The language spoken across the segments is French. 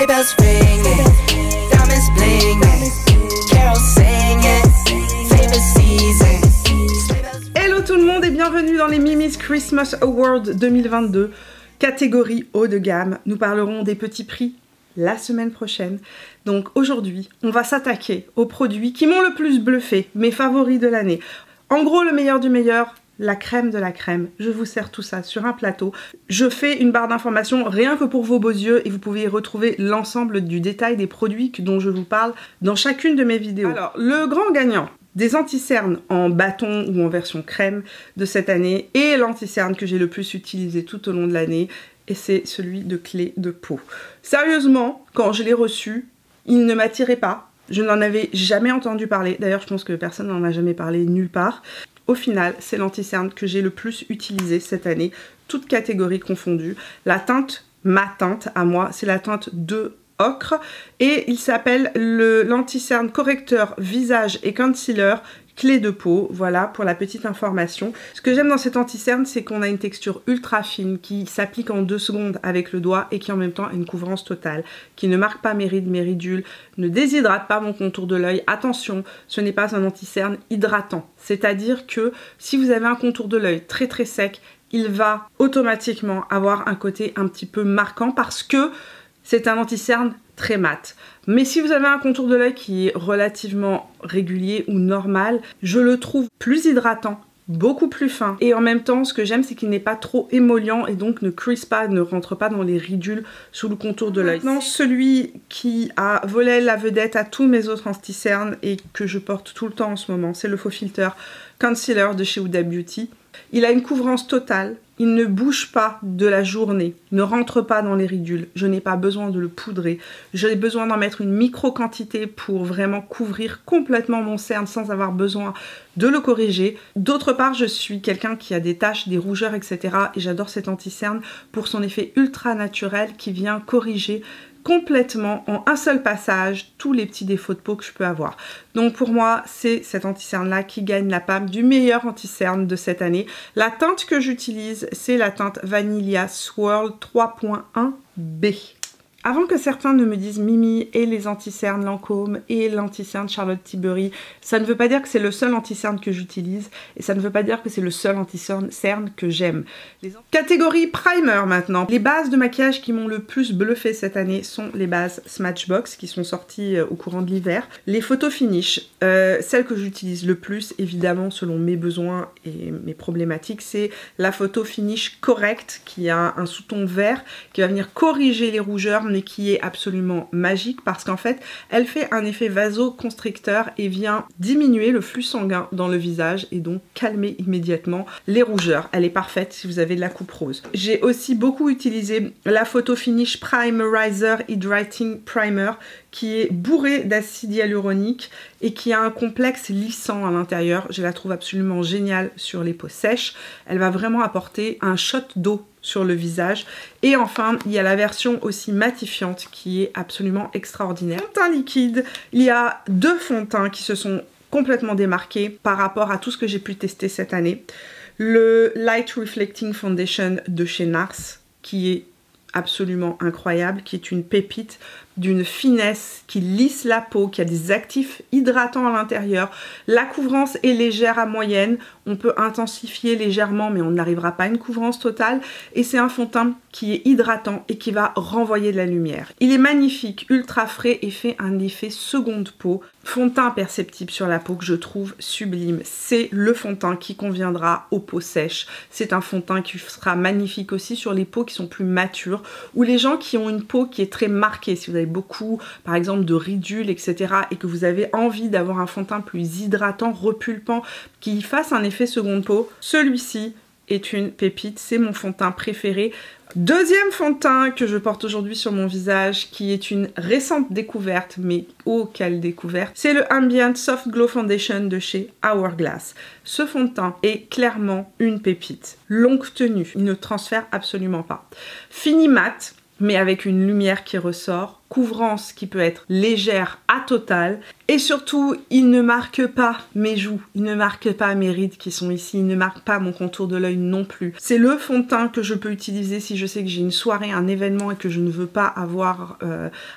Sleigh bells ringing, diamonds blinging, carols singing, favorite season. Hello tout le monde et bienvenue dans les Mimi's Christmas Awards 2022, catégorie haut de gamme. Nous parlerons des petits prix la semaine prochaine. Donc aujourd'hui, on va s'attaquer aux produits qui m'ont le plus bluffé, mes favoris de l'année. En gros, le meilleur du meilleur, la crème de la crème. Je vous sers tout ça sur un plateau. Je fais une barre d'informations rien que pour vos beaux yeux et vous pouvez y retrouver l'ensemble du détail des produits dont je vous parle dans chacune de mes vidéos. Alors, le grand gagnant des anti-cernes en bâton ou en version crème de cette année et l'anti-cerne que j'ai le plus utilisé tout au long de l'année, et c'est celui de Clé de Peau. Sérieusement, quand je l'ai reçu, il ne m'attirait pas. Je n'en avais jamais entendu parler. D'ailleurs, je pense que personne n'en a jamais parlé nulle part. Au final, c'est l'anti-cerne que j'ai le plus utilisé cette année, toutes catégories confondues. La teinte, ma teinte à moi, c'est la teinte de ocre et il s'appelle l'anti-cerne correcteur visage et concealer Clé de Peau. Voilà pour la petite information. Ce que j'aime dans cet anti-cerne, c'est qu'on a une texture ultra fine qui s'applique en 2 secondes avec le doigt et qui en même temps a une couvrance totale, qui ne marque pas mes rides, mes ridules, ne déshydrate pas mon contour de l'œil. Attention, ce n'est pas un anti-cerne hydratant. C'est-à-dire que si vous avez un contour de l'œil très très sec, il va automatiquement avoir un côté un petit peu marquant parce que c'est un anti-cerne très mat. Mais si vous avez un contour de l'œil qui est relativement régulier ou normal, je le trouve plus hydratant, beaucoup plus fin. Et en même temps, ce que j'aime, c'est qu'il n'est pas trop émollient et donc ne crease pas, ne rentre pas dans les ridules sous le contour de l'œil. Maintenant, celui qui a volé la vedette à tous mes autres anti-cernes et que je porte tout le temps en ce moment, c'est le Faux Filter Concealer de chez Huda Beauty. Il a une couvrance totale, il ne bouge pas de la journée, ne rentre pas dans les ridules, je n'ai pas besoin de le poudrer, j'ai besoin d'en mettre une micro quantité pour vraiment couvrir complètement mon cerne sans avoir besoin de le corriger. D'autre part, je suis quelqu'un qui a des taches, des rougeurs, etc. et j'adore cet anti-cerne pour son effet ultra naturel qui vient corriger complètement en un seul passage tous les petits défauts de peau que je peux avoir. Donc pour moi, c'est cet anti-cerne là qui gagne la palme du meilleur anti-cerne de cette année. La teinte que j'utilise, c'est la teinte Vanilla Swirl 3.1B. Avant que certains ne me disent Mimi et les anti-cernes Lancôme et l'anti-cerne Charlotte Tilbury, ça ne veut pas dire que c'est le seul anti-cerne que j'utilise et ça ne veut pas dire que c'est le seul anti-cerne que j'aime. Catégorie primer maintenant. Les bases de maquillage qui m'ont le plus bluffé cette année sont les bases Smashbox qui sont sorties au courant de l'hiver. Les photos finish, celle que j'utilise le plus évidemment selon mes besoins et mes problématiques, c'est la photo finish correcte qui a un sous-ton vert qui va venir corriger les rougeurs mais qui est absolument magique parce qu'en fait elle fait un effet vasoconstricteur et vient diminuer le flux sanguin dans le visage et donc calmer immédiatement les rougeurs. Elle est parfaite si vous avez de la coupe rose. J'ai aussi beaucoup utilisé la Photo Finish Primerizer Hydrating Primer qui est bourrée d'acide hyaluronique et qui a un complexe lissant à l'intérieur. Je la trouve absolument géniale sur les peaux sèches. Elle va vraiment apporter un shot d'eau sur le visage. Et enfin, il y a la version aussi matifiante qui est absolument extraordinaire. Fond de teint liquide, il y a 2 fonds de teint qui se sont complètement démarqués par rapport à tout ce que j'ai pu tester cette année. Le Light Reflecting Foundation de chez NARS qui est absolument incroyable, qui est une pépite d'une finesse, qui lisse la peau, qui a des actifs hydratants à l'intérieur. La couvrance est légère à moyenne, on peut intensifier légèrement mais on n'arrivera pas à une couvrance totale et c'est un fond de teint qui est hydratant et qui va renvoyer de la lumière. Il est magnifique, ultra frais et fait un effet seconde peau. Fond de teint perceptible sur la peau que je trouve sublime. C'est le fond de teint qui conviendra aux peaux sèches. C'est un fond de teint qui sera magnifique aussi sur les peaux qui sont plus matures ou les gens qui ont une peau qui est très marquée. Si vous avez beaucoup par exemple de ridules etc. et que vous avez envie d'avoir un fond de teint plus hydratant, repulpant, qui fasse un effet seconde peau, celui-ci est une pépite, c'est mon fond de teint préféré. Deuxième fond de teint que je porte aujourd'hui sur mon visage, qui est une récente découverte, mais oh quelle découverte, c'est le Ambient Soft Glow Foundation de chez Hourglass. Ce fond de teint est clairement une pépite. Longue tenue, il ne transfère absolument pas. Fini mat, mais avec une lumière qui ressort, couvrance qui peut être légère à total. Et surtout, il ne marque pas mes joues, il ne marque pas mes rides qui sont ici, il ne marque pas mon contour de l'œil non plus. C'est le fond de teint que je peux utiliser si je sais que j'ai une soirée, un événement et que je ne veux pas avoir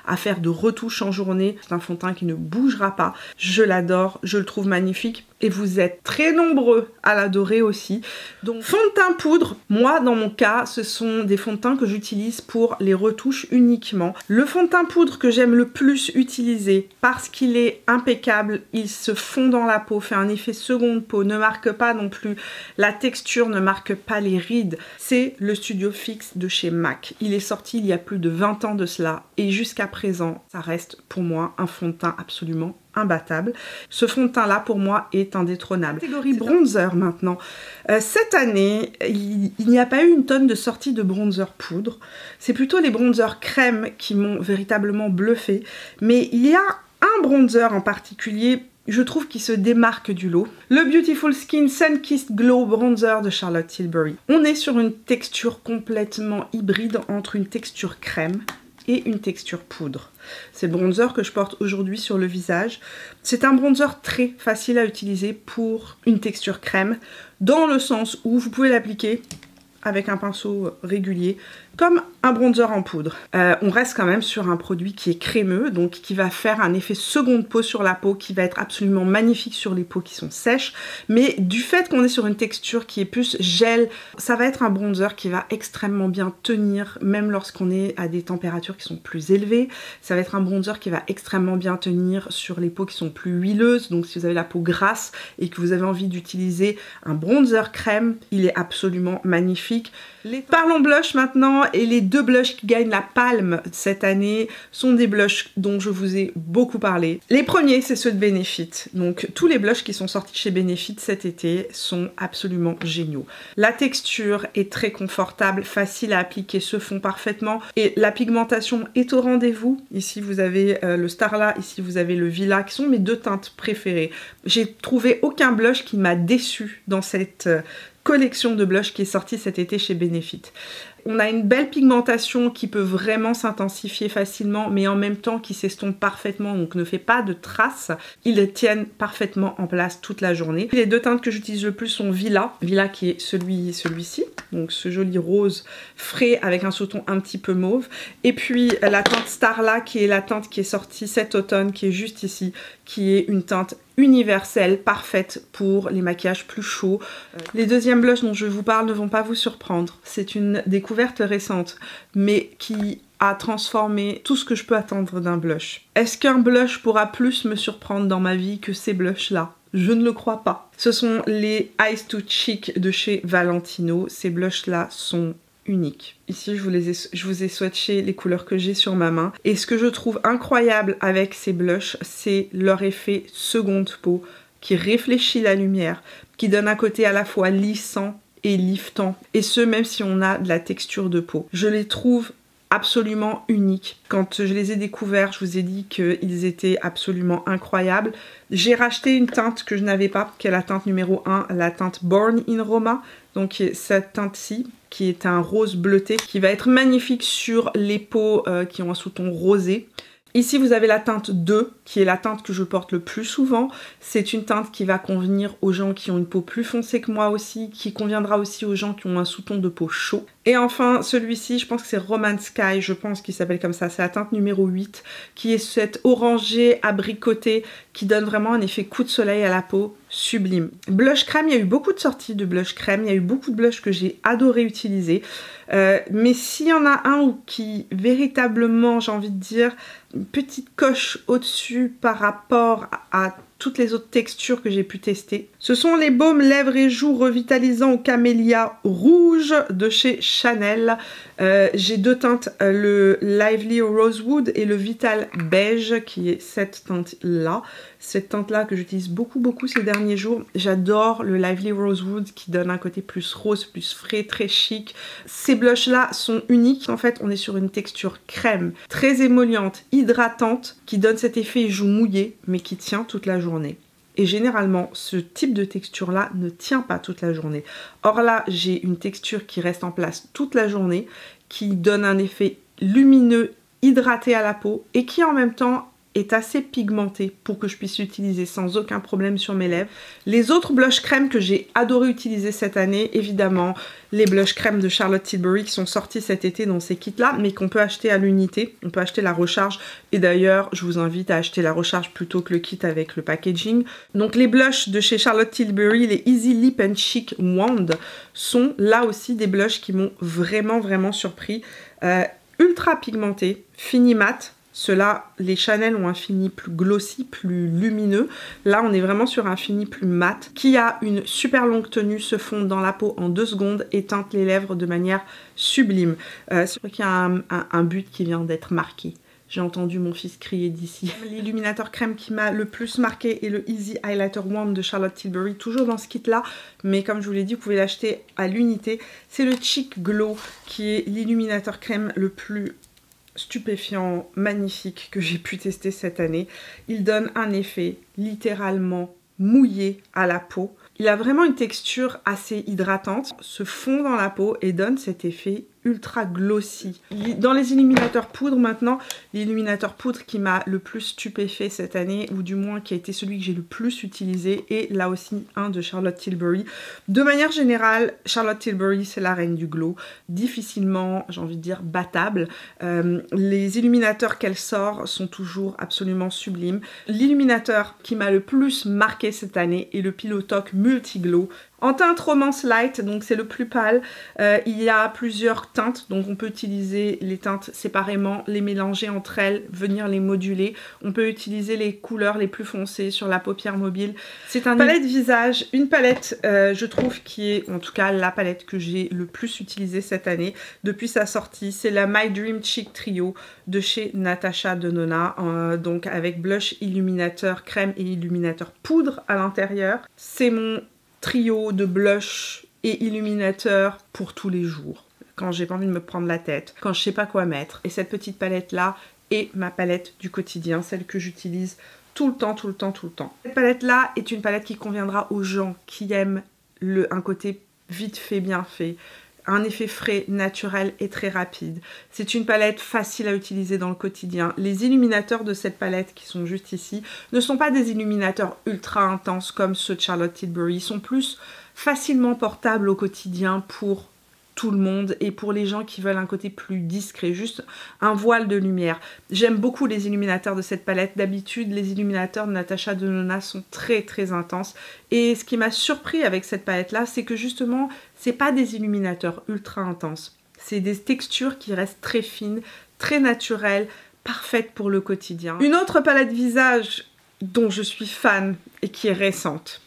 à faire de retouches en journée. C'est un fond de teint qui ne bougera pas. Je l'adore, je le trouve magnifique. Et vous êtes très nombreux à l'adorer aussi. Donc fond de teint poudre, moi dans mon cas, ce sont des fonds de teint que j'utilise pour les retouches uniquement. Le fond de teint poudre que j'aime le plus utiliser parce qu'il est impeccable, il se fond dans la peau, fait un effet seconde peau, ne marque pas non plus la texture, ne marque pas les rides. C'est le Studio Fix de chez MAC. Il est sorti il y a plus de 20 ans de cela et jusqu'à présent, ça reste pour moi un fond de teint absolument imbattable. Ce fond de teint là pour moi est indétrônable. Catégorie bronzer maintenant. Cette année, il n'y a pas eu une tonne de sorties de bronzer poudre. C'est plutôt les bronzers crème qui m'ont véritablement bluffé. Mais il y a un bronzer en particulier, je trouve, qui se démarque du lot. Le Beautiful Skin Sun Kissed Glow Bronzer de Charlotte Tilbury. On est sur une texture complètement hybride entre une texture crème et une texture poudre. C'est le bronzer que je porte aujourd'hui sur le visage. C'est un bronzer très facile à utiliser pour une texture crème, dans le sens où vous pouvez l'appliquer avec un pinceau régulier, comme un bronzer en poudre. On reste quand même sur un produit qui est crémeux, donc qui va faire un effet seconde peau sur la peau, qui va être absolument magnifique sur les peaux qui sont sèches, mais du fait qu'on est sur une texture qui est plus gel, ça va être un bronzer qui va extrêmement bien tenir, même lorsqu'on est à des températures qui sont plus élevées. Ça va être un bronzer qui va extrêmement bien tenir sur les peaux qui sont plus huileuses, donc si vous avez la peau grasse et que vous avez envie d'utiliser un bronzer crème, il est absolument magnifique. Parlons blush maintenant, et les deux blushs qui gagnent la palme cette année sont des blushs dont je vous ai beaucoup parlé. Les premiers, c'est ceux de Benefit. Donc tous les blushs qui sont sortis chez Benefit cet été sont absolument géniaux. La texture est très confortable, facile à appliquer, se fond parfaitement et la pigmentation est au rendez-vous. Ici vous avez le Starla, ici vous avez le Villa, qui sont mes deux teintes préférées. J'ai trouvé aucun blush qui m'a déçu dans cette collection de blush qui est sortie cet été chez Benefit. On a une belle pigmentation qui peut vraiment s'intensifier facilement, mais en même temps qui s'estompe parfaitement, donc ne fait pas de traces. Ils tiennent parfaitement en place toute la journée. Les deux teintes que j'utilise le plus sont Villa. Villa qui est celui-ci, donc ce joli rose frais avec un sous-ton un petit peu mauve. Et puis la teinte Starla qui est la teinte qui est sortie cet automne, qui est juste ici, qui est une teinte universelle, parfaite pour les maquillages plus chauds. Les deuxièmes blushs dont je vous parle ne vont pas vous surprendre. C'est une découverte récente, mais qui a transformé tout ce que je peux attendre d'un blush. Est-ce qu'un blush pourra plus me surprendre dans ma vie que ces blushs-là? Je ne le crois pas. Ce sont les Eyes Too Chic de chez Valentino. Ces blushs-là sont uniques. Ici, je vous ai swatché les couleurs que j'ai sur ma main. Et ce que je trouve incroyable avec ces blushs, c'est leur effet seconde peau qui réfléchit la lumière, qui donne un côté à la fois lissant et liftant. Et ce, même si on a de la texture de peau. Je les trouve absolument uniques. Quand je les ai découverts, je vous ai dit qu'ils étaient absolument incroyables. J'ai racheté une teinte que je n'avais pas, qui est la teinte numéro 1, la teinte Born in Roma. Donc cette teinte-ci, qui est un rose bleuté, qui va être magnifique sur les peaux qui ont un sous-ton rosé. Ici, vous avez la teinte 2, qui est la teinte que je porte le plus souvent. C'est une teinte qui va convenir aux gens qui ont une peau plus foncée que moi aussi, qui conviendra aussi aux gens qui ont un sous-ton de peau chaud. Et enfin, celui-ci, je pense que c'est Romance Sky, je pense qu'il s'appelle comme ça. C'est la teinte numéro 8, qui est cette orangée abricotée, qui donne vraiment un effet coup de soleil à la peau sublime. Blush crème, il y a eu beaucoup de sorties de blush crème. Il y a eu beaucoup de blushs que j'ai adoré utiliser. Mais s'il y en a un qui véritablement, j'ai envie de dire, une petite coche au-dessus par rapport à toutes les autres textures que j'ai pu tester, ce sont les baumes lèvres et joues revitalisants au camélia rouge de chez Chanel. J'ai deux teintes, le Lively Rosewood et le Vital Beige, qui est cette teinte-là. Cette teinte-là que j'utilise beaucoup ces derniers jours. J'adore le Lively Rosewood qui donne un côté plus rose, plus frais, très chic. Ces blushs-là sont uniques. En fait, on est sur une texture crème, très émolliente, hydratante, qui donne cet effet joue mouillée, mais qui tient toute la journée. Et généralement, ce type de texture-là ne tient pas toute la journée. Or là, j'ai une texture qui reste en place toute la journée, qui donne un effet lumineux, hydraté à la peau et qui en même temps est assez pigmenté pour que je puisse l'utiliser sans aucun problème sur mes lèvres. Les autres blush crème que j'ai adoré utiliser cette année, évidemment, les blush crème de Charlotte Tilbury qui sont sortis cet été dans ces kits-là, mais qu'on peut acheter à l'unité. On peut acheter la recharge. Et d'ailleurs, je vous invite à acheter la recharge plutôt que le kit avec le packaging. Donc les blushs de chez Charlotte Tilbury, les Easy Lip and Cheek Wand, sont là aussi des blushs qui m'ont vraiment surpris. Ultra pigmentés, fini mat. Ceux-là, les Chanel ont un fini plus glossy, plus lumineux. Là, on est vraiment sur un fini plus mat, qui a une super longue tenue, se fond dans la peau en 2 secondes et teinte les lèvres de manière sublime. C'est vrai qu'il y a un but qui vient d'être marqué. J'ai entendu mon fils crier d'ici. L'illuminateur crème qui m'a le plus marqué est le Easy Highlighter Wand de Charlotte Tilbury, toujours dans ce kit-là, mais comme je vous l'ai dit, vous pouvez l'acheter à l'unité. C'est le Cheek Glow qui est l'illuminateur crème le plus stupéfiant, magnifique que j'ai pu tester cette année. Il donne un effet littéralement mouillé à la peau. Il a vraiment une texture assez hydratante, se fond dans la peau et donne cet effet ultra glossy. Dans les illuminateurs poudre maintenant, l'illuminateur poudre qui m'a le plus stupéfait cette année, ou du moins qui a été celui que j'ai le plus utilisé, et là aussi un de Charlotte Tilbury. De manière générale, Charlotte Tilbury c'est la reine du glow, difficilement, j'ai envie de dire, battable. Les illuminateurs qu'elle sort sont toujours absolument sublimes. L'illuminateur qui m'a le plus marqué cette année est le Pillow Talk Multi Glow. En teinte Romance Light, donc c'est le plus pâle, il y a plusieurs teintes, donc on peut utiliser les teintes séparément, les mélanger entre elles, venir les moduler. On peut utiliser les couleurs les plus foncées sur la paupière mobile. C'est une palette visage, une palette je trouve qui est en tout cas la palette que j'ai le plus utilisée cette année depuis sa sortie. C'est la My Dream Cheek Trio de chez Natasha Denona, donc avec blush, illuminateur crème et illuminateur poudre à l'intérieur. C'est mon trio de blush et illuminateur pour tous les jours, quand j'ai pas envie de me prendre la tête, quand je sais pas quoi mettre. Et cette petite palette là est ma palette du quotidien, celle que j'utilise tout le temps. Cette palette là est une palette qui conviendra aux gens qui aiment un côté vite fait, bien fait, un effet frais, naturel et très rapide. C'est une palette facile à utiliser dans le quotidien. Les illuminateurs de cette palette qui sont juste ici ne sont pas des illuminateurs ultra intenses comme ceux de Charlotte Tilbury. Ils sont plus facilement portables au quotidien pour tout le monde et pour les gens qui veulent un côté plus discret, juste un voile de lumière. J'aime beaucoup les illuminateurs de cette palette. D'habitude, les illuminateurs de Natasha Denona sont très intenses. Et ce qui m'a surpris avec cette palette-là, c'est que justement, c'est pas des illuminateurs ultra intenses. C'est des textures qui restent très fines, très naturelles, parfaites pour le quotidien. Une autre palette visage dont je suis fan et qui est récente,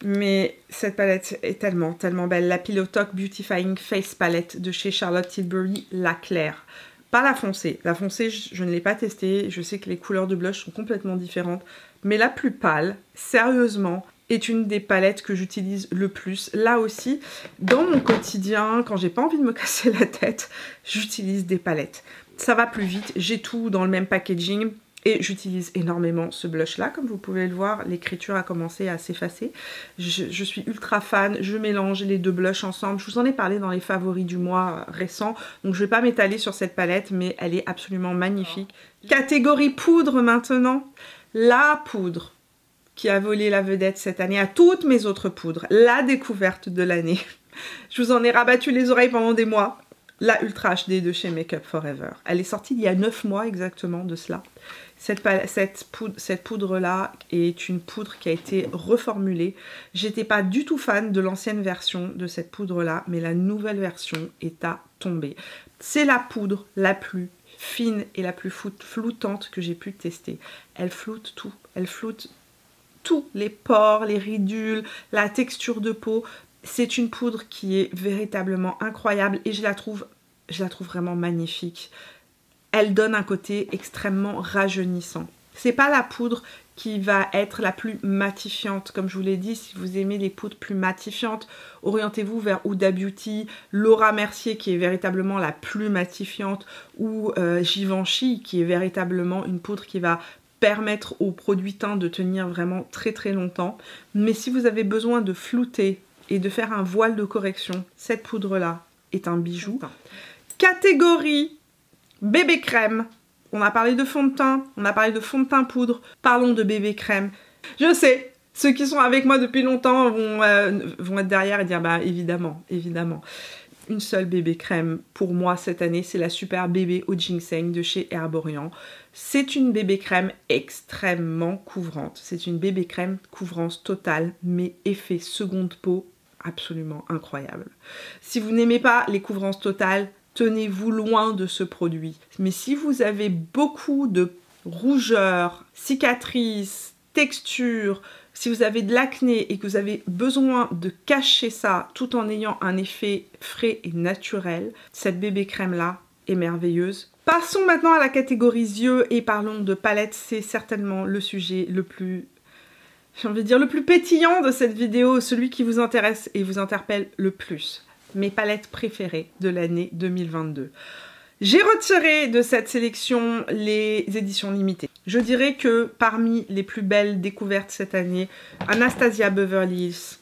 mais cette palette est tellement belle. La Pillow Talk Beautifying Face Palette de chez Charlotte Tilbury, la claire. Pas la foncée. La foncée, je ne l'ai pas testée. Je sais que les couleurs de blush sont complètement différentes. Mais la plus pâle, sérieusement, est une des palettes que j'utilise le plus. Là aussi, dans mon quotidien, quand j'ai pas envie de me casser la tête, j'utilise des palettes. Ça va plus vite. J'ai tout dans le même packaging. Et j'utilise énormément ce blush là, comme vous pouvez le voir, l'écriture a commencé à s'effacer. Je suis ultra fan, je mélange les deux blushs ensemble. Je vous en ai parlé dans les favoris du mois récent, donc je ne vais pas m'étaler sur cette palette, mais elle est absolument magnifique. Catégorie poudre maintenant, la poudre qui a volé la vedette cette année à toutes mes autres poudres, la découverte de l'année. Je vous en ai rabattu les oreilles pendant des mois. La Ultra HD de chez Make Up For Ever. Elle est sortie il y a 9 mois exactement de cela. Cette poudre-là est une poudre qui a été reformulée. J'étais pas du tout fan de l'ancienne version de cette poudre-là, mais la nouvelle version est à tomber. C'est la poudre la plus fine et la plus floutante que j'ai pu tester. Elle floute tout. Elle floute tout. Les pores, les ridules, la texture de peau. C'est une poudre qui est véritablement incroyable et je la trouve vraiment magnifique. Elle donne un côté extrêmement rajeunissant. C'est pas la poudre qui va être la plus matifiante. Comme je vous l'ai dit, si vous aimez les poudres plus matifiantes, orientez-vous vers Huda Beauty, Laura Mercier qui est véritablement la plus matifiante, ou Givenchy qui est véritablement une poudre qui va permettre aux produits teints de tenir vraiment très longtemps. Mais si vous avez besoin de flouter et de faire un voile de correction, cette poudre-là est un bijou. Catégorie bébé crème, On a parlé de fond de teint, on a parlé de fond de teint poudre, parlons de bébé crème. Je sais, ceux qui sont avec moi depuis longtemps vont être derrière et dire bah évidemment, évidemment. Une seule bébé crème pour moi cette année, c'est la Super Bébé au ginseng de chez Herborian. C'est une bébé crème extrêmement couvrante. C'est une bébé crème couvrance totale, mais effet seconde peau absolument incroyable. Si vous n'aimez pas les couvrances totales, tenez-vous loin de ce produit. Mais si vous avez beaucoup de rougeurs, cicatrices, textures, si vous avez de l'acné et que vous avez besoin de cacher ça tout en ayant un effet frais et naturel, cette bébé crème là est merveilleuse. Passons maintenant à la catégorie yeux et parlons de palettes. C'est certainement le sujet le plus, j'ai envie de dire, le plus pétillant de cette vidéo, celui qui vous intéresse et vous interpelle le plus. Mes palettes préférées de l'année 2022. J'ai retiré de cette sélection les éditions limitées. Je dirais que parmi les plus belles découvertes cette année, Anastasia Beverly Hills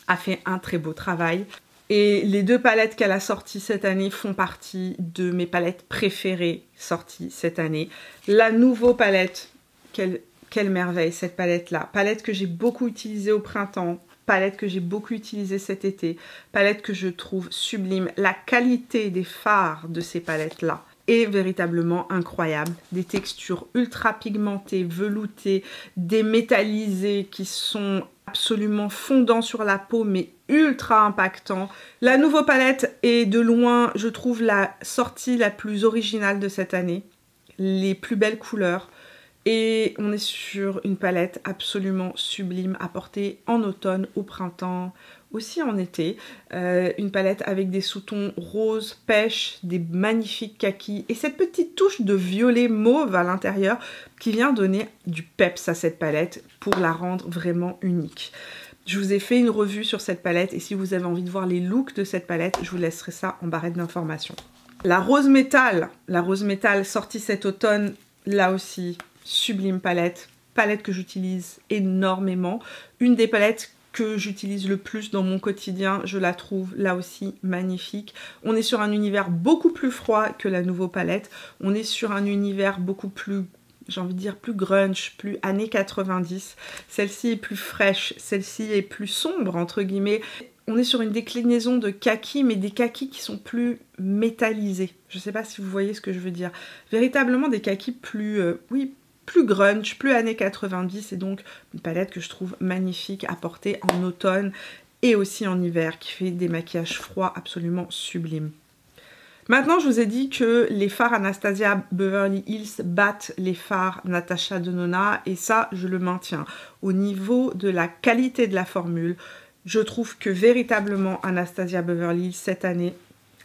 a fait un très beau travail. Et les deux palettes qu'elle a sorties cette année font partie de mes palettes préférées sorties cette année. La nouvelle palette, quelle merveille cette palette-là. Palette que j'ai beaucoup utilisée au printemps. Palette que j'ai beaucoup utilisée cet été, palette que je trouve sublime. La qualité des fards de ces palettes-là est véritablement incroyable. Des textures ultra pigmentées, veloutées, des métallisés qui sont absolument fondants sur la peau mais ultra impactants. La nouvelle palette est de loin, je trouve, la sortie la plus originale de cette année. Les plus belles couleurs. Et on est sur une palette absolument sublime à porter en automne, au printemps, aussi en été. Une palette avec des sous-tons roses, pêche, des magnifiques kakis et cette petite touche de violet mauve à l'intérieur qui vient donner du peps à cette palette pour la rendre vraiment unique. Je vous ai fait une revue sur cette palette et si vous avez envie de voir les looks de cette palette, je vous laisserai ça en barrette d'informations. La Rose Métal sortie cet automne, là aussi, sublime palette, palette que j'utilise énormément. Une des palettes que j'utilise le plus dans mon quotidien, je la trouve là aussi magnifique. On est sur un univers beaucoup plus froid que la nouvelle palette. On est sur un univers beaucoup plus, j'ai envie de dire, plus grunge, plus années 90. Celle-ci est plus fraîche, celle-ci est plus sombre, entre guillemets. On est sur une déclinaison de kaki, mais des kakis qui sont plus métallisés. Je ne sais pas si vous voyez ce que je veux dire. Véritablement des kakis plus, plus grunge, plus années 90, et donc une palette que je trouve magnifique à porter en automne et aussi en hiver, qui fait des maquillages froids absolument sublimes. Maintenant, je vous ai dit que les fards Anastasia Beverly Hills battent les fards Natasha Denona, et ça, je le maintiens. Au niveau de la qualité de la formule, je trouve que véritablement Anastasia Beverly Hills cette année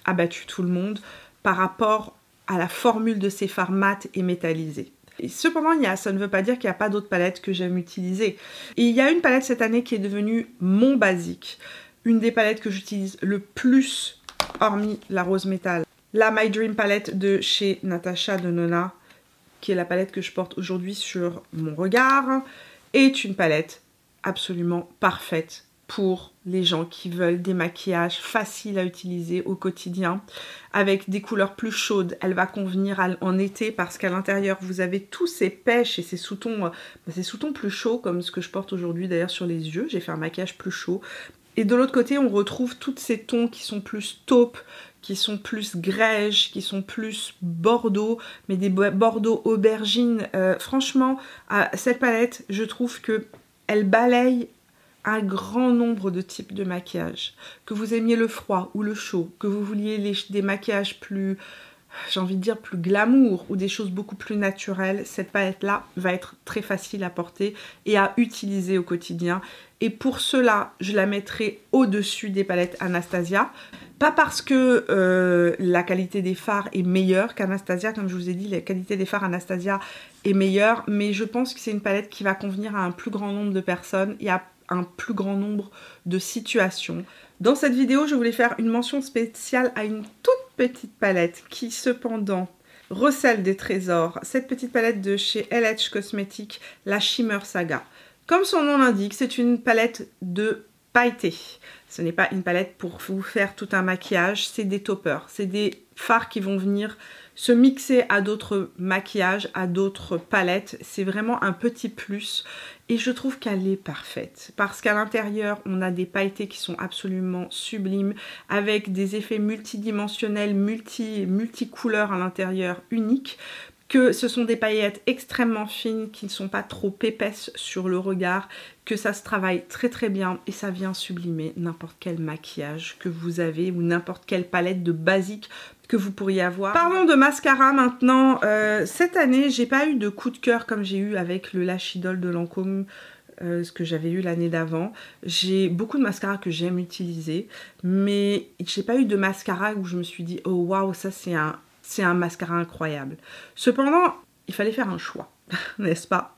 a battu tout le monde par rapport à la formule de ces fards mat et métallisés. Et cependant, ça ne veut pas dire qu'il n'y a pas d'autres palettes que j'aime utiliser. Et il y a une palette cette année qui est devenue mon basique. Une des palettes que j'utilise le plus, hormis la Rose Métal. La My Dream palette de chez Natasha Denona, qui est la palette que je porte aujourd'hui sur mon regard, est une palette absolument parfaite pour les gens qui veulent des maquillages faciles à utiliser au quotidien avec des couleurs plus chaudes. Elle va convenir en été parce qu'à l'intérieur vous avez tous ces pêches et ces sous-tons plus chauds comme ce que je porte aujourd'hui d'ailleurs sur les yeux. J'ai fait un maquillage plus chaud. Et de l'autre côté on retrouve tous ces tons qui sont plus taupe, qui sont plus grège, qui sont plus bordeaux, mais des bordeaux aubergines. Franchement, cette palette, je trouve que elle balaye un grand nombre de types de maquillage. Que vous aimiez le froid ou le chaud, que vous vouliez des maquillages plus, j'ai envie de dire, plus glamour ou des choses beaucoup plus naturelles, cette palette-là va être très facile à porter et à utiliser au quotidien. Et pour cela, je la mettrai au-dessus des palettes Anastasia. Pas parce que la qualité des fards est meilleure qu'Anastasia, comme je vous ai dit, la qualité des fards Anastasia est meilleure, mais je pense que c'est une palette qui va convenir à un plus grand nombre de personnes et à un plus grand nombre de situations. Dans cette vidéo, je voulais faire une mention spéciale à une toute petite palette qui cependant recèle des trésors. Cette petite palette de chez LH Cosmetics, la Shimmer Saga. Comme son nom l'indique, c'est une palette de pailleté. Ce n'est pas une palette pour vous faire tout un maquillage, c'est des toppers. C'est des fards qui vont venir se mixer à d'autres maquillages, à d'autres palettes. C'est vraiment un petit plus et je trouve qu'elle est parfaite parce qu'à l'intérieur on a des pailletés qui sont absolument sublimes avec des effets multidimensionnels, multicouleurs à l'intérieur uniques. Que ce sont des paillettes extrêmement fines qui ne sont pas trop épaisses sur le regard, que ça se travaille très très bien et ça vient sublimer n'importe quel maquillage que vous avez ou n'importe quelle palette de basique que vous pourriez avoir. Parlons de mascara maintenant. Cette année, j'ai pas eu de coup de cœur comme j'ai eu avec le Lash Idol de Lancôme, ce que j'avais eu l'année d'avant. J'ai beaucoup de mascara que j'aime utiliser, mais j'ai pas eu de mascara où je me suis dit oh waouh, ça c'est un mascara incroyable. Cependant, il fallait faire un choix, n'est-ce pas?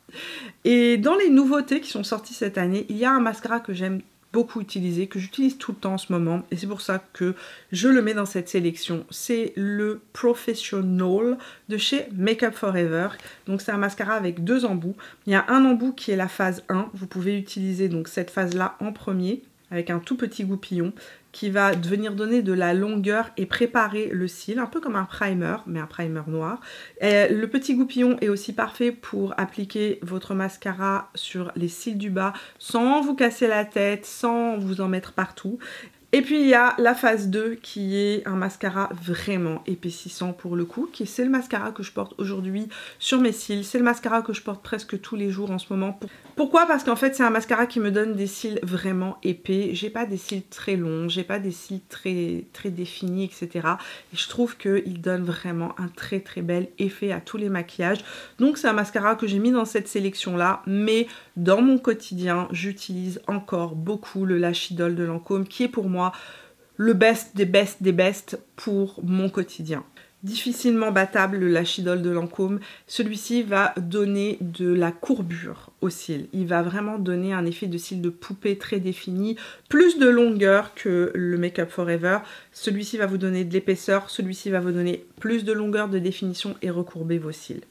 Et dans les nouveautés qui sont sorties cette année, il y a un mascara que j'aime beaucoup utiliser, que j'utilise tout le temps en ce moment, et c'est pour ça que je le mets dans cette sélection. C'est le Professional de chez Make Up For Ever. Donc c'est un mascara avec 2 embouts. Il y a un embout qui est la phase 1. Vous pouvez utiliser donc cette phase-là en premier, avec un tout petit goupillon qui va venir donner de la longueur et préparer le cil, un peu comme un primer, mais un primer noir. Et le petit goupillon est aussi parfait pour appliquer votre mascara sur les cils du bas sans vous casser la tête, sans vous en mettre partout. Et puis il y a la phase 2 qui est un mascara vraiment épaississant pour le coup, c'est le mascara que je porte aujourd'hui sur mes cils, c'est le mascara que je porte presque tous les jours en ce moment. Pourquoi? Parce qu'en fait c'est un mascara qui me donne des cils vraiment épais, j'ai pas des cils très longs, j'ai pas des cils très définis, etc. Et je trouve qu'il donne vraiment un très bel effet à tous les maquillages. Donc c'est un mascara que j'ai mis dans cette sélection là, mais dans mon quotidien j'utilise encore beaucoup le Lash Idol de Lancôme qui est pour moi le best des best pour mon quotidien. Difficilement battable le Lash Idol de Lancôme. Celui-ci va donner de la courbure aux cils. Il va vraiment donner un effet de cils de poupée très défini, plus de longueur que le Make Up For Ever. Celui-ci va vous donner de l'épaisseur, celui-ci va vous donner plus de longueur, de définition et recourber vos cils.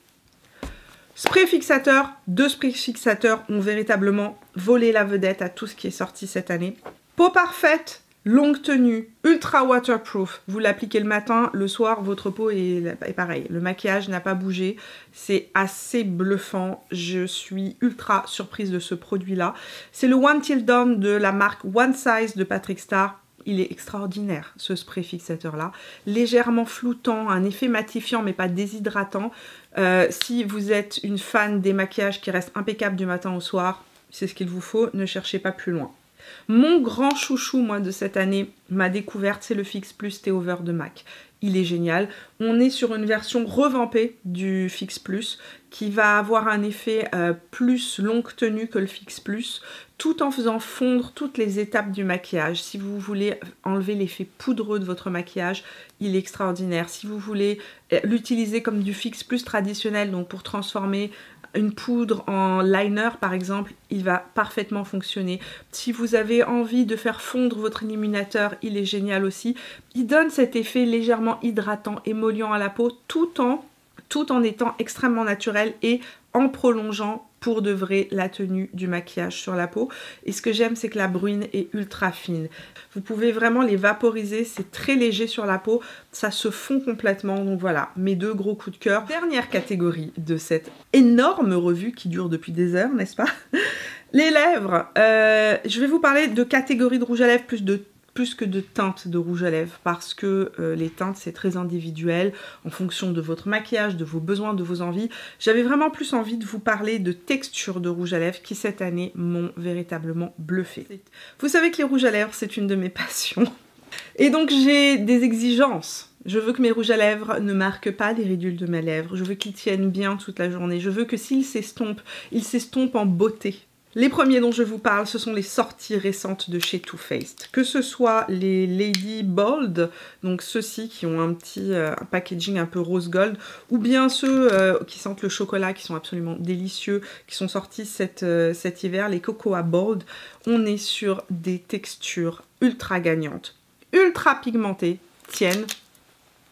Spray fixateur, 2 sprays fixateurs ont véritablement volé la vedette à tout ce qui est sorti cette année. Peau parfaite, longue tenue, ultra waterproof. Vous l'appliquez le matin, le soir, votre peau est pareil. Le maquillage n'a pas bougé. C'est assez bluffant. Je suis ultra surprise de ce produit-là. C'est le One Till Dawn de la marque One Size de Patrick Star. Il est extraordinaire ce spray fixateur là, légèrement floutant, un effet matifiant mais pas déshydratant. Si vous êtes une fan des maquillages qui restent impeccables du matin au soir, c'est ce qu'il vous faut, ne cherchez pas plus loin. Mon grand chouchou moi de cette année, ma découverte, c'est le Fix Plus Stay Over de MAC. Il est génial. On est sur une version revampée du Fix Plus qui va avoir un effet plus longue tenue que le Fix Plus, tout en faisant fondre toutes les étapes du maquillage. Si vous voulez enlever l'effet poudreux de votre maquillage, il est extraordinaire. Si vous voulez l'utiliser comme du Fix Plus traditionnel, donc pour transformer une poudre en liner par exemple, il va parfaitement fonctionner. Si vous avez envie de faire fondre votre illuminateur, il est génial aussi. Il donne cet effet légèrement hydratant, émollient à la peau tout en étant extrêmement naturel et en prolongeant pour de vrai la tenue du maquillage sur la peau. Et ce que j'aime, c'est que la bruine est ultra fine. Vous pouvez vraiment les vaporiser, c'est très léger sur la peau, ça se fond complètement. Donc voilà, mes 2 gros coups de cœur. Dernière catégorie de cette énorme revue qui dure depuis des heures, n'est-ce pas? Les lèvres. Je vais vous parler de catégories de rouge à lèvres plus que de teintes de rouge à lèvres parce que les teintes c'est très individuel en fonction de votre maquillage, de vos besoins, de vos envies. J'avais vraiment plus envie de vous parler de textures de rouge à lèvres qui cette année m'ont véritablement bluffé. Vous savez que les rouges à lèvres c'est une de mes passions et donc j'ai des exigences. Je veux que mes rouges à lèvres ne marquent pas les ridules de mes lèvres, je veux qu'ils tiennent bien toute la journée, je veux que s'ils s'estompent, ils s'estompent en beauté. Les premiers dont je vous parle, ce sont les sorties récentes de chez Too Faced. Que ce soit les Lady Bold, donc ceux-ci qui ont un petit packaging un peu rose gold, ou bien ceux qui sentent le chocolat, qui sont absolument délicieux, qui sont sortis cet hiver, les Cocoa Bold. On est sur des textures ultra gagnantes, ultra pigmentées, tiennent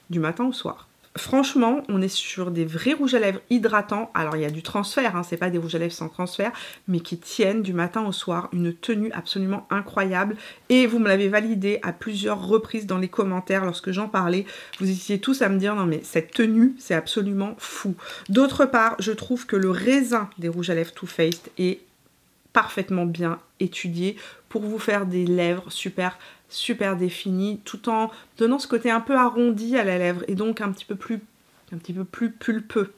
du matin au soir. Franchement, on est sur des vrais rouges à lèvres hydratants. Alors, il y a du transfert, hein, c'est pas des rouges à lèvres sans transfert, mais qui tiennent du matin au soir. Une tenue absolument incroyable. Et vous me l'avez validé à plusieurs reprises dans les commentaires lorsque j'en parlais. Vous étiez tous à me dire, non mais cette tenue, c'est absolument fou. D'autre part, je trouve que le raisin des rouges à lèvres Too Faced est parfaitement bien étudié pour vous faire des lèvres super définies, tout en donnant ce côté un peu arrondi à la lèvre et donc un petit peu plus pulpeux.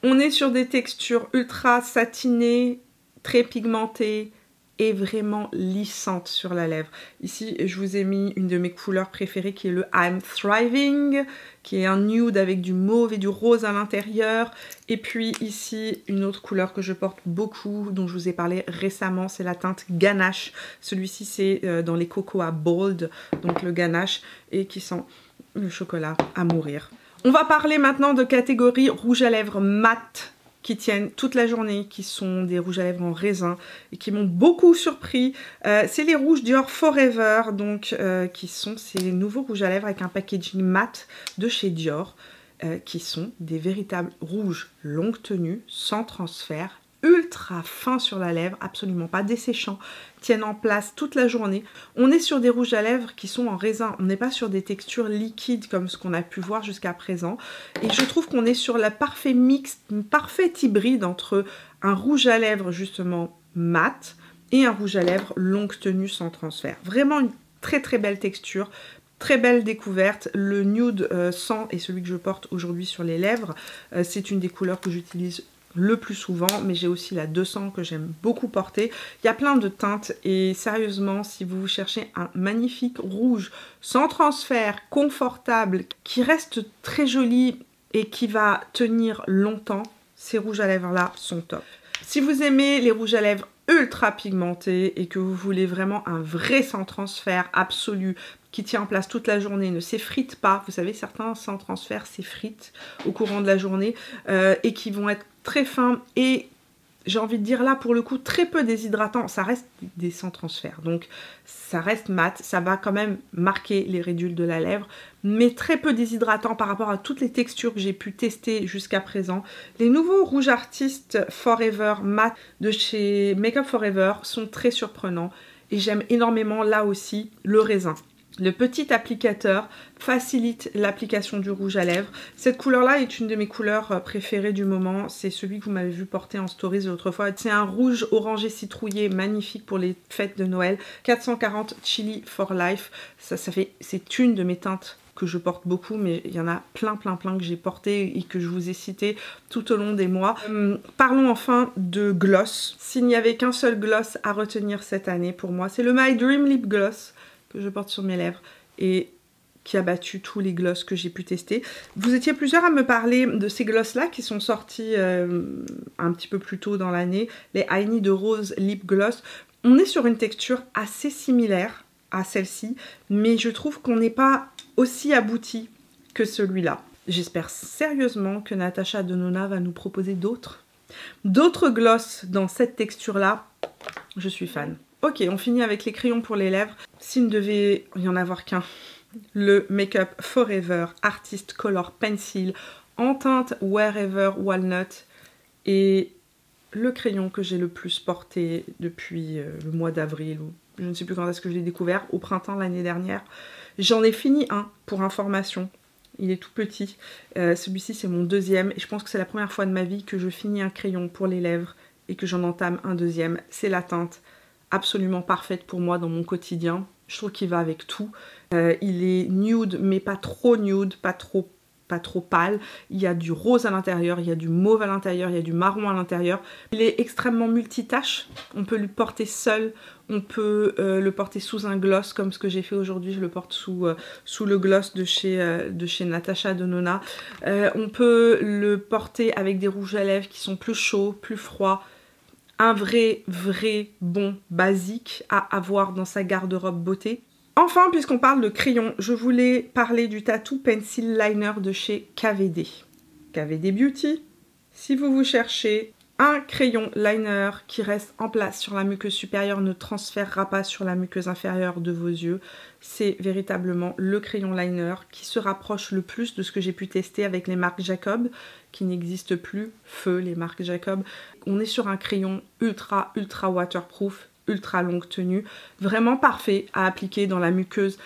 On est sur des textures ultra satinées, très pigmentées et vraiment lissantes sur la lèvre. Ici, je vous ai mis une de mes couleurs préférées qui est le I'm Thriving, qui est un nude avec du mauve et du rose à l'intérieur. Et puis ici, une autre couleur que je porte beaucoup, dont je vous ai parlé récemment, c'est la teinte Ganache. Celui-ci, c'est dans les Cocoa Bold, donc le Ganache, et qui sent le chocolat à mourir. On va parler maintenant de catégorie rouge à lèvres mat, qui tiennent toute la journée, qui sont des rouges à lèvres en raisin et qui m'ont beaucoup surpris. C'est les rouges Dior Forever, donc qui sont ces nouveaux rouges à lèvres avec un packaging mat de chez Dior, qui sont des véritables rouges longue tenue, sans transfert, ultra fins sur la lèvre, absolument pas desséchants, tiennent en place toute la journée. On est sur des rouges à lèvres qui sont en raisin, on n'est pas sur des textures liquides comme ce qu'on a pu voir jusqu'à présent. Et je trouve qu'on est sur la parfait mix, une parfaite hybride entre un rouge à lèvres justement mat et un rouge à lèvres longue tenue sans transfert. Vraiment une très belle texture. Très belle découverte, le nude 100 est celui que je porte aujourd'hui sur les lèvres. C'est une des couleurs que j'utilise le plus souvent, mais j'ai aussi la 200 que j'aime beaucoup porter. Il y a plein de teintes et sérieusement, si vous cherchez un magnifique rouge sans transfert, confortable, qui reste très joli et qui va tenir longtemps, ces rouges à lèvres là sont top. Si vous aimez les rouges à lèvres ultra pigmentés et que vous voulez vraiment un vrai sans transfert absolu qui tient en place toute la journée, ne s'effrite pas, vous savez certains sans transfert s'effritent au courant de la journée et qui vont être très fins et j'ai envie de dire là pour le coup très peu déshydratants, ça reste des sans transfert donc ça reste mat, ça va quand même marquer les ridules de la lèvre mais très peu déshydratants par rapport à toutes les textures que j'ai pu tester jusqu'à présent. Les nouveaux rouges artistes Forever Matte de chez Make Up For Ever sont très surprenants et j'aime énormément là aussi le raisin. Le petit applicateur facilite l'application du rouge à lèvres. Cette couleur-là est une de mes couleurs préférées du moment. C'est celui que vous m'avez vu porter en stories l'autre fois. C'est un rouge orangé citrouillé magnifique pour les fêtes de Noël. 440 Chili for Life. C'est une de mes teintes que je porte beaucoup, mais il y en a plein que j'ai porté et que je vous ai cité tout au long des mois. Parlons enfin de gloss. S'il n'y avait qu'un seul gloss à retenir cette année pour moi, c'est le My Dream Lip Gloss que je porte sur mes lèvres et qui a battu tous les gloss que j'ai pu tester. Vous étiez plusieurs à me parler de ces gloss là qui sont sortis un petit peu plus tôt dans l'année, les I Need Rose Lip Gloss. On est sur une texture assez similaire à celle-ci, mais je trouve qu'on n'est pas aussi abouti que celui-là. J'espère sérieusement que Natasha Denona va nous proposer d'autres gloss dans cette texture là. Je suis fan. Ok, on finit avec les crayons pour les lèvres. S'il ne devait y en avoir qu'un, le Make Up For Ever Artist Color Pencil en teinte Wherever Walnut est le crayon que j'ai le plus porté depuis le mois d'avril, ou je ne sais plus quand est-ce que je l'ai découvert, au printemps l'année dernière. J'en ai fini un pour information. Il est tout petit. Celui-ci c'est mon deuxième et je pense que c'est la première fois de ma vie que je finis un crayon pour les lèvres et que j'en entame un deuxième. C'est la teinte absolument parfaite pour moi dans mon quotidien. Je trouve qu'il va avec tout. Il est nude mais pas trop nude, pas trop pâle. Il y a du rose à l'intérieur, il y a du mauve à l'intérieur, il y a du marron à l'intérieur. Il est extrêmement multitâche. On peut le porter seul, on peut le porter sous un gloss comme ce que j'ai fait aujourd'hui. Je le porte sous le gloss de chez Natasha Denona. On peut le porter avec des rouges à lèvres qui sont plus chauds, plus froids. Un vrai bon basique à avoir dans sa garde-robe beauté. Enfin, puisqu'on parle de crayon, je voulais parler du Tattoo Pencil Liner de chez KVD. KVD Beauty. Si vous cherchez Un crayon liner qui reste en place sur la muqueuse supérieure ne transférera pas sur la muqueuse inférieure de vos yeux. C'est véritablement le crayon liner qui se rapproche le plus de ce que j'ai pu tester avec les marques Jacob, qui n'existent plus, feu les marques Jacob. On est sur un crayon ultra waterproof, ultra longue tenue, vraiment parfait à appliquer dans la muqueuse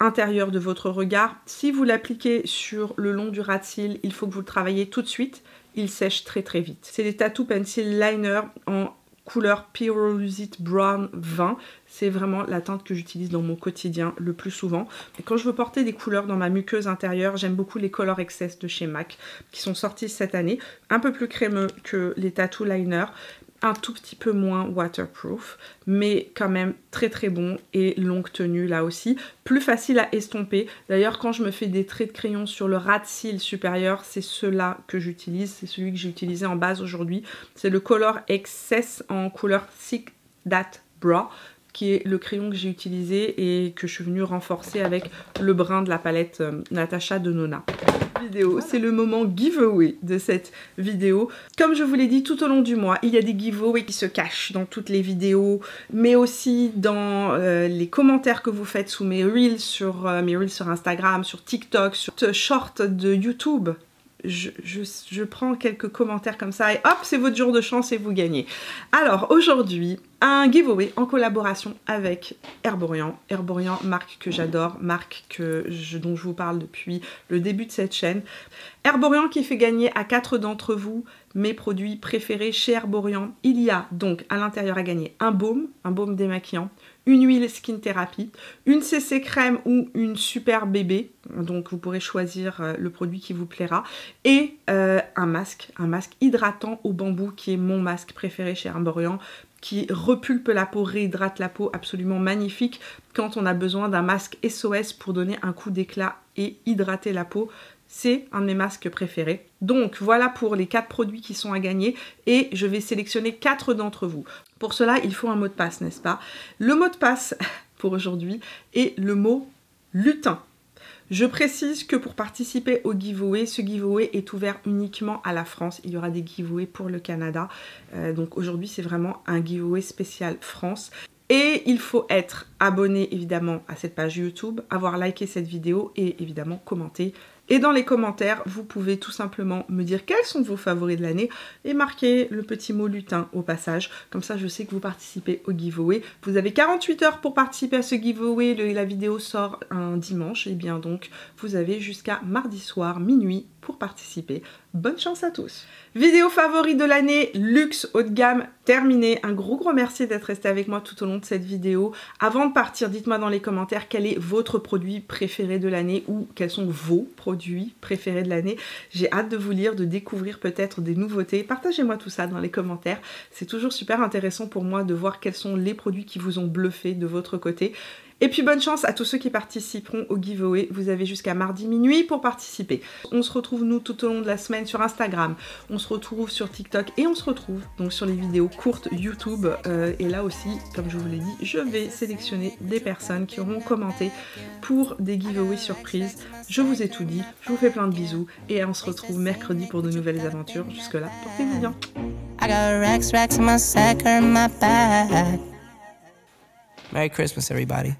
intérieure de votre regard. Si vous l'appliquez sur le long du ras de cils, il faut que vous le travaillez tout de suite. Il sèche très vite. C'est des Tattoo Pencil Liner en couleur Pearlesite Brown 20. C'est vraiment la teinte que j'utilise dans mon quotidien le plus souvent. Et quand je veux porter des couleurs dans ma muqueuse intérieure, j'aime beaucoup les Color Excess de chez MAC qui sont sortis cette année. Un peu plus crémeux que les Tattoo Liner. Un tout petit peu moins waterproof, mais quand même très bon et longue tenue là aussi. Plus facile à estomper. D'ailleurs, quand je me fais des traits de crayon sur le ras de cils supérieur, c'est ceux-là que j'utilise. C'est celui que j'ai utilisé en base aujourd'hui. C'est le Color Excess en couleur Thick That Bra, qui est le crayon que j'ai utilisé et que je suis venue renforcer avec le brun de la palette Natasha Denona. C'est le moment giveaway de cette vidéo. Comme je vous l'ai dit tout au long du mois, il y a des giveaways qui se cachent dans toutes les vidéos, mais aussi dans les commentaires que vous faites sous mes reels sur Instagram, sur TikTok, sur short de YouTube. Je prends quelques commentaires comme ça et hop, c'est votre jour de chance et vous gagnez. Alors aujourd'hui, un giveaway en collaboration avec Herborian. Herborian, marque que j'adore, marque dont je vous parle depuis le début de cette chaîne. Herborian qui fait gagner à 4 d'entre vous mes produits préférés chez Herborian. Il y a donc à l'intérieur à gagner un baume démaquillant, une huile Skin Therapy, une CC crème ou une super bébé, donc vous pourrez choisir le produit qui vous plaira, et un masque hydratant au bambou qui est mon masque préféré chez Herborian, qui repulpe la peau, réhydrate la peau, absolument magnifique quand on a besoin d'un masque SOS pour donner un coup d'éclat et hydrater la peau. C'est un de mes masques préférés. Donc voilà pour les 4 produits qui sont à gagner et je vais sélectionner 4 d'entre vous. Pour cela, il faut un mot de passe, n'est-ce pas? Le mot de passe pour aujourd'hui est le mot lutin. Je précise que pour participer au giveaway, ce giveaway est ouvert uniquement à la France. Il y aura des giveaways pour le Canada. Donc aujourd'hui, c'est vraiment un giveaway spécial France. Et il faut être abonné évidemment à cette page YouTube, avoir liké cette vidéo et évidemment commenter. Et dans les commentaires, vous pouvez tout simplement me dire quels sont vos favoris de l'année et marquer le petit mot lutin au passage. Comme ça, je sais que vous participez au giveaway. Vous avez 48 heures pour participer à ce giveaway. La vidéo sort un dimanche. Et bien donc, vous avez jusqu'à mardi soir, minuit, pour participer. Bonne chance à tous. Vidéo favori de l'année, luxe haut de gamme, terminée. Un gros merci d'être resté avec moi tout au long de cette vidéo. Avant de partir, dites-moi dans les commentaires quel est votre produit préféré de l'année ou quels sont vos produits préférés de l'année. J'ai hâte de vous lire, de découvrir peut-être des nouveautés. Partagez-moi tout ça dans les commentaires. C'est toujours super intéressant pour moi de voir quels sont les produits qui vous ont bluffé de votre côté. Et puis bonne chance à tous ceux qui participeront au giveaway. Vous avez jusqu'à mardi minuit pour participer. On se retrouve nous tout au long de la semaine sur Instagram. On se retrouve sur TikTok et on se retrouve donc sur les vidéos courtes YouTube. Et là aussi, comme je vous l'ai dit, je vais sélectionner des personnes qui auront commenté pour des giveaways surprises. Je vous ai tout dit. Je vous fais plein de bisous et on se retrouve mercredi pour de nouvelles aventures. Jusque là, portez-vous bien. I got racks in my sack or in my bag. Merry Christmas, everybody.